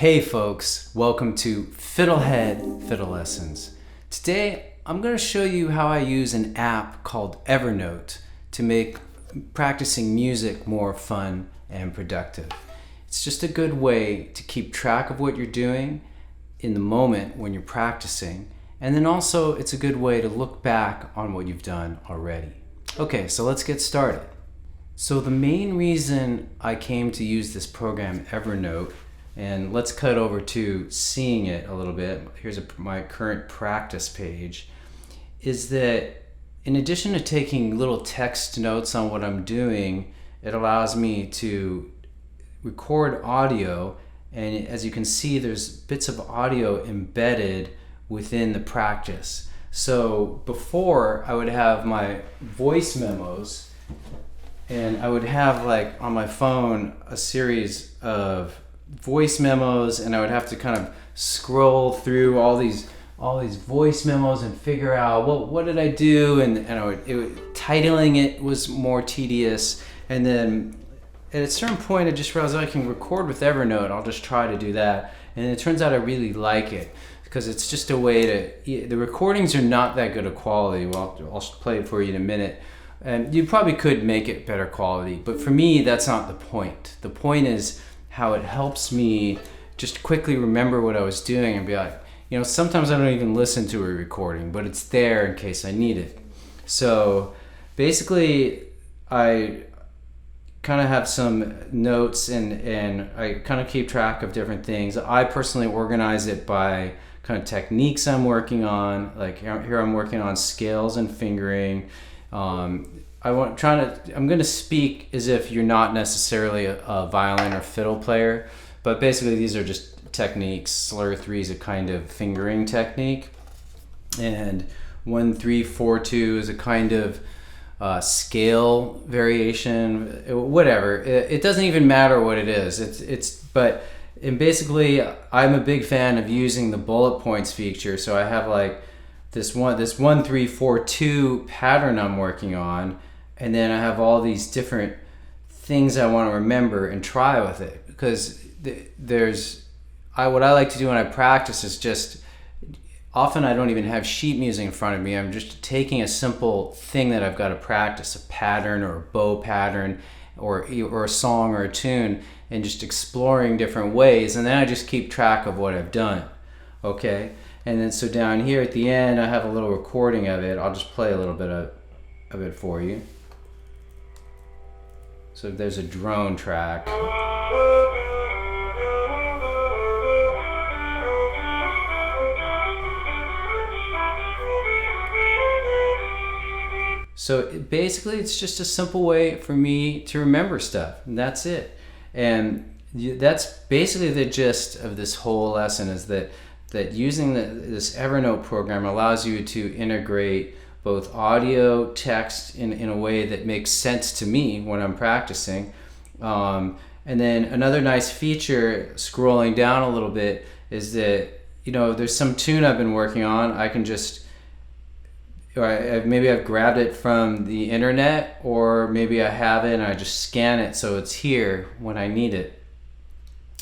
Hey folks, welcome to Fiddlehead Fiddle Lessons. Today I'm going to show you how I use an app called Evernote to make practicing music more fun and productive. It's just a good way to keep track of what you're doing in the moment when you're practicing, and then also it's a good way to look back on what you've done already. Okay, so let's get started. So the main reason I came to use this program Evernote, and let's cut over to seeing it a little bit. Here's my current practice page, is that in addition to taking little text notes on what I'm doing, it allows me to record audio, and as you can see, there's bits of audio embedded within the practice. So before, I would have my voice memos, and I would have like on my phone a series of voice memos, and I would have to kind of scroll through all these voice memos and figure out what did I do, and titling it was more tedious. And then at a certain point I just realized I can record with Evernote. I'll just try to do that, and it turns out I really like it because it's just a way to, the recordings are not that good of quality. Well, I'll play it for you in a minute, and you probably could make it better quality, but for me that's not the point. The point is how it helps me just quickly remember what I was doing and be like, sometimes I don't even listen to a recording, but it's there in case I need it. So basically, I kind of have some notes and I kind of keep track of different things. I personally organize it by kind of techniques I'm working on. Like here I'm working on scales and fingering. I'm going to speak as if you're not necessarily a violin or fiddle player, but basically these are just techniques. Slur 3 is a kind of fingering technique, and 1-3-4-2 is a kind of scale variation. Whatever, it doesn't even matter what it is. And basically, I'm a big fan of using the bullet points feature. So I have like this 1-3-4-2 pattern I'm working on, and then I have all these different things I want to remember and try with it, because what I like to do when I practice is just, often I don't even have sheet music in front of me. I'm just taking a simple thing that I've got to practice, a pattern or a bow pattern or a song or a tune, and just exploring different ways, and then I just keep track of what I've done. Okay, and then so down here at the end I have a little recording of it. I'll just play a little bit of it for you. So there's a drone track. So basically it's just a simple way for me to remember stuff, and that's it. And that's basically the gist of this whole lesson, is that using this Evernote program allows you to integrate both audio, text in a way that makes sense to me when I'm practicing. And then another nice feature, scrolling down a little bit, is that there's some tune I've been working on. I can just, maybe I've grabbed it from the internet, or maybe I have it and I just scan it so it's here when I need it.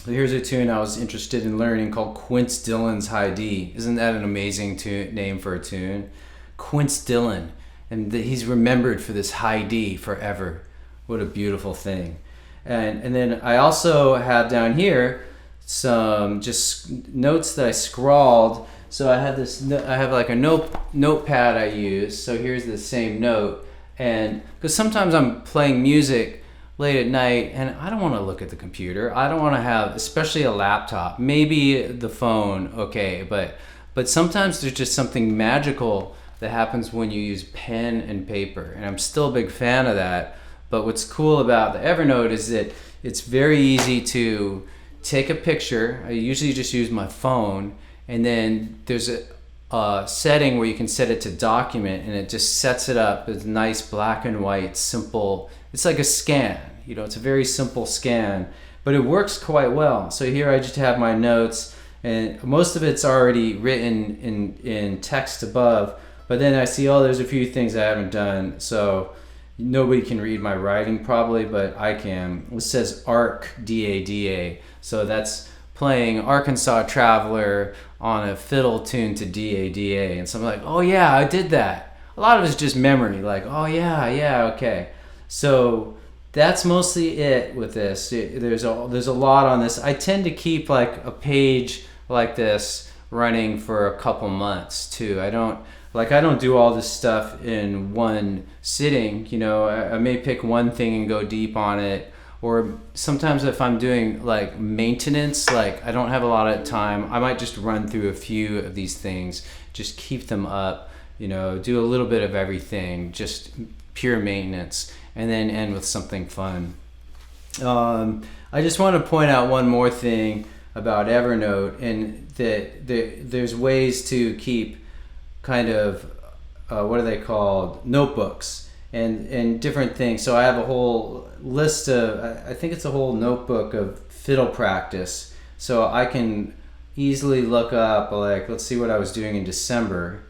So here's a tune I was interested in learning called Quince Dillon's High D. Isn't that an amazing name for a tune? Quince Dillon, and he's remembered for this high D forever. What a beautiful thing. And then I also have down here some just notes that I scrawled. So I have like a notepad I use. So here's the same note, and because sometimes I'm playing music late at night and I don't want to look at the computer. I don't want to have, especially a laptop, maybe the phone, okay, but sometimes there's just something magical that happens when you use pen and paper, and I'm still a big fan of that. But what's cool about the Evernote is that it's very easy to take a picture. I usually just use my phone, and then there's a setting where you can set it to document, and it just sets it up as nice black and white, simple. It's like a scan, it's a very simple scan, but it works quite well. So here I just have my notes, and most of it's already written in text above, but then I see, there's a few things I haven't done. So nobody can read my writing probably, but I can. It says ARC, DADA. So that's playing Arkansas Traveler on a fiddle tuned to D-A-D-A. And so I'm like, oh yeah, I did that. A lot of it's just memory, like, oh yeah, okay. So that's mostly it with this. There's a lot on this. I tend to keep like a page like this running for a couple months too. I don't do all this stuff in one sitting. I may pick one thing and go deep on it. Or sometimes if I'm doing like maintenance, like I don't have a lot of time, I might just run through a few of these things, just keep them up, do a little bit of everything, just pure maintenance, and then end with something fun. I just want to point out one more thing about Evernote, and that there's ways to keep kind of, what are they called? Notebooks. And different things. So I have a whole list of, I think it's a whole notebook of fiddle practice. So I can easily look up, like, let's see what I was doing in December,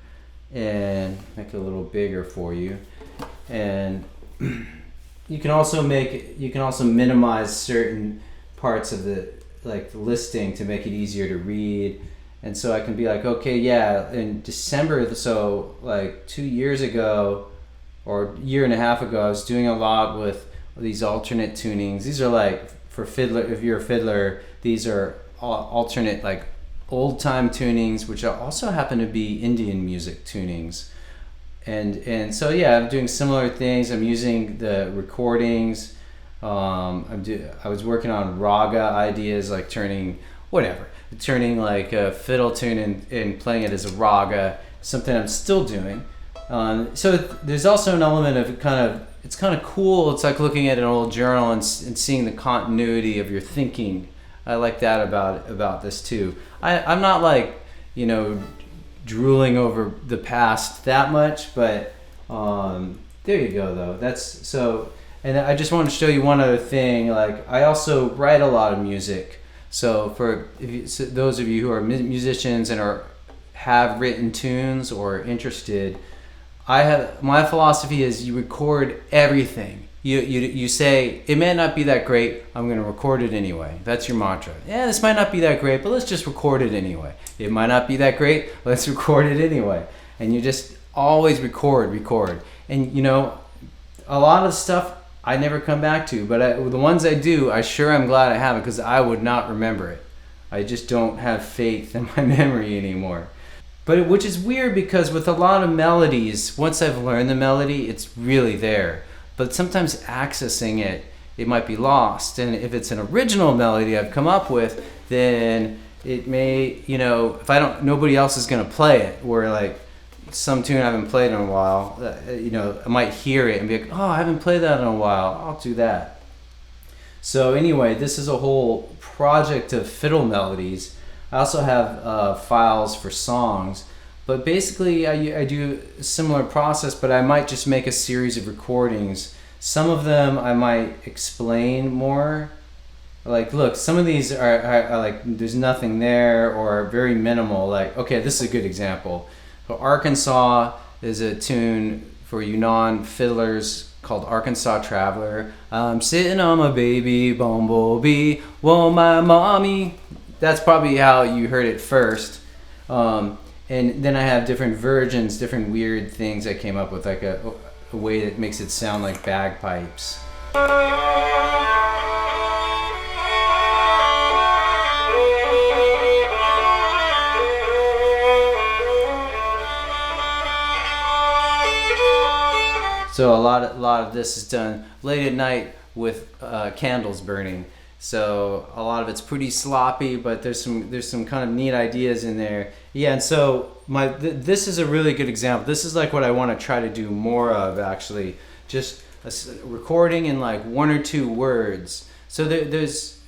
and make it a little bigger for you. And you can also minimize certain parts of the listing to make it easier to read. And so I can be like, okay, yeah, in December, so like 2 years ago, or a year and a half ago, I was doing a lot with these alternate tunings. These are like, for fiddler, if you're a fiddler, these are alternate, like old time tunings, which also happen to be Indian music tunings. And so yeah, I'm doing similar things. I'm using the recordings. I was working on raga ideas, like turning like a fiddle tune and playing it as a raga, something I'm still doing. So there's also an element of it's kind of cool. It's like looking at an old journal and seeing the continuity of your thinking. I like that about this too. I'm not like, drooling over the past that much, but there you go though. That's so. And I just want to show you one other thing. Like, I also write a lot of music. So those of you who are musicians and have written tunes or interested, my philosophy is you record everything. You say, it may not be that great, I'm going to record it anyway. That's your mantra. Yeah, this might not be that great, but let's just record it anyway. It might not be that great, let's record it anyway. And you just always record. And a lot of stuff I never come back to, but the ones I do, I'm glad I have it, because I would not remember it. I just don't have faith in my memory anymore. But which is weird, because with a lot of melodies, once I've learned the melody, it's really there. But sometimes accessing it might be lost. And if it's an original melody I've come up with, then it may, nobody else is going to play it. Where like some tune I haven't played in a while, I might hear it and be like, oh, I haven't played that in a while, I'll do that. So anyway, this is a whole project of fiddle melodies. I also have files for songs, but basically I do a similar process, but I might just make a series of recordings. Some of them I might explain more. Like, look, some of these are like, there's nothing there, or very minimal. Like, okay, this is a good example. So Arkansas is a tune for you non-fiddlers called Arkansas Traveler. I'm sitting on my baby bumblebee, whoa my mommy. That's probably how you heard it first. And then I have different versions, different weird things I came up with, like a way that makes it sound like bagpipes. So a lot of this is done late at night with candles burning. So a lot of it's pretty sloppy, but there's some kind of neat ideas in there. Yeah, and so this is a really good example. This is like what I want to try to do more of, actually. Just a recording in like 1 or 2 words. So there's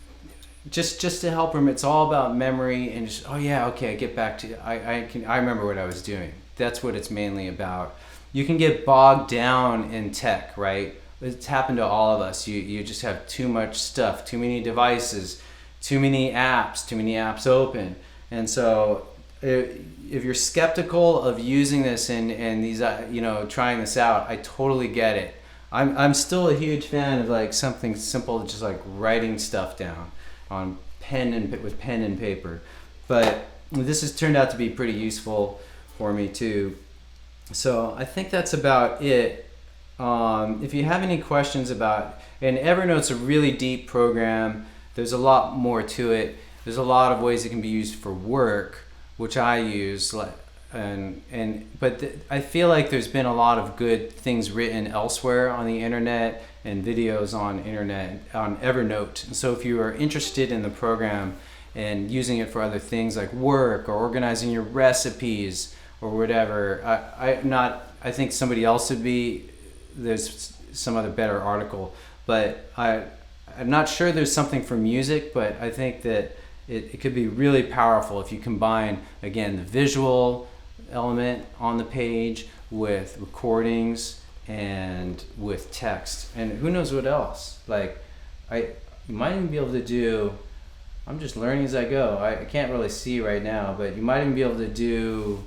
just to help them. It's all about memory and just, oh yeah, okay, get back to I remember what I was doing. That's what it's mainly about. You can get bogged down in tech, right? It's happened to all of us. You just have too much stuff, too many devices, too many apps open. And so if you're skeptical of using this and these, trying this out, I totally get it. I'm still a huge fan of like something simple, just like writing stuff down. on with pen and paper. But this has turned out to be pretty useful for me too. So I think that's about it. If you have any questions about, and Evernote's a really deep program. There's a lot more to it. There's a lot of ways it can be used for work, which I use. I feel like there's been a lot of good things written elsewhere on the internet and videos on Evernote. And so if you are interested in the program and using it for other things like work or organizing your recipes or whatever, I think somebody else would be, there's some other better article, but I'm not sure there's something for music, but I think that it could be really powerful if you combine, again, the visual element on the page with recordings and with text, and who knows what else. Like, you might even be able to do, I'm just learning as I go. I can't really see right now, but you might even be able to do,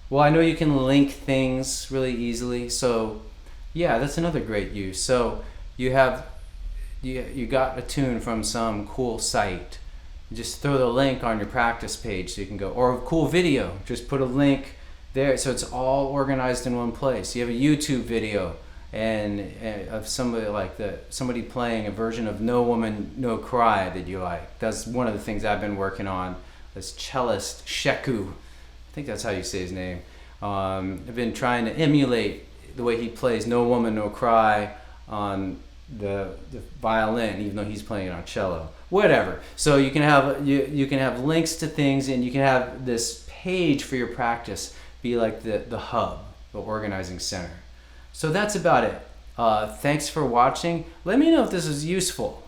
well, I know you can link things really easily. So yeah, that's another great use. So you got a tune from some cool site. Just throw the link on your practice page so you can go, or a cool video, just put a link there so it's all organized in one place. You have a YouTube video and of somebody playing a version of No Woman No Cry that you like. That's one of the things I've been working on. This cellist Sheku, I think that's how you say his name. I've been trying to emulate the way he plays No Woman No Cry on the violin, even though he's playing it on cello. Whatever. So you can have links to things, and you can have this page for your practice be like the hub, the organizing center. So that's about it. Thanks for watching. Let me know if this is useful.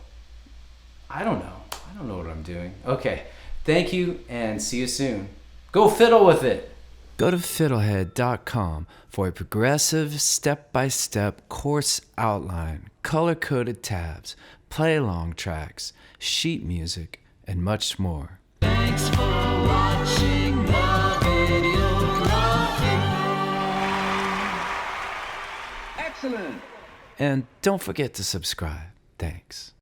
I don't know what I'm doing. Okay. Thank you, and see you soon. Go fiddle with it. Go to Fiddlehead.com for a progressive, step-by-step course outline, color-coded tabs, play-along tracks, sheet music, and much more. Thanks for watching the video. Excellent. And don't forget to subscribe. Thanks.